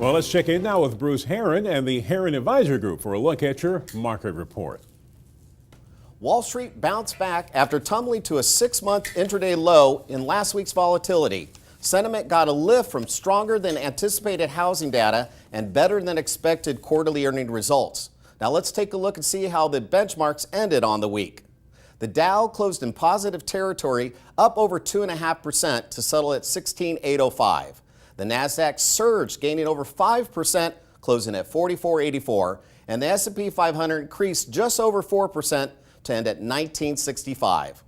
Well, let's check in now with Bruce Herron and the Herron Advisory Group for a look at your market report. Wall Street bounced back after tumbling to a 6-month intraday low in last week's volatility. Sentiment got a lift from stronger than anticipated housing data and better than expected quarterly earning results. Now let's take a look and see how the benchmarks ended on the week. The Dow closed in positive territory, up over 2.5% to settle at 16,805. The Nasdaq surged, gaining over 5%, closing at 4484, and the S&P 500 increased just over 4% to end at 1965.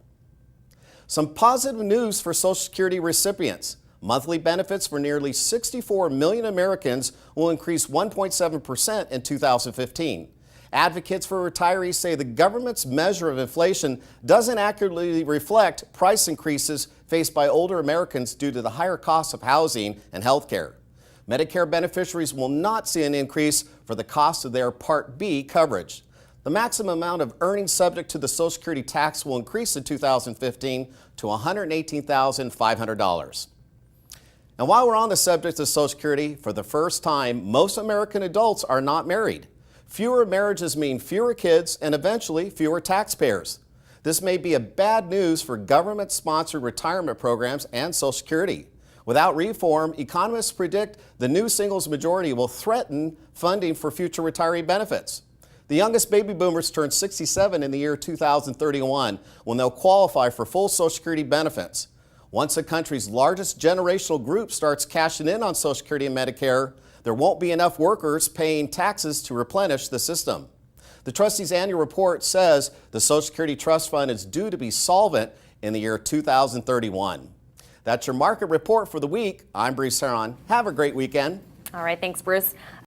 Some positive news for Social Security recipients. Monthly benefits for nearly 64 million Americans will increase 1.7% in 2015. Advocates for retirees say the government's measure of inflation doesn't accurately reflect price increases faced by older Americans due to the higher costs of housing and health care. Medicare beneficiaries will not see an increase for the cost of their Part B coverage. The maximum amount of earnings subject to the Social Security tax will increase in 2015 to $118,500. And while we're on the subject of Social Security, for the first time, most American adults are not married. Fewer marriages mean fewer kids and eventually fewer taxpayers. This may be a bad news for government-sponsored retirement programs and Social Security. Without reform, economists predict the new singles majority will threaten funding for future retiree benefits. The youngest baby boomers turn 67 in the year 2031 when they'll qualify for full Social Security benefits. Once the country's largest generational group starts cashing in on Social Security and Medicare, there won't be enough workers paying taxes to replenish the system. The trustees' annual report says the Social Security Trust Fund is due to be solvent in the year 2031. That's your market report for the week. I'm Bruce Herron. Have a great weekend. All right, thanks, Bruce.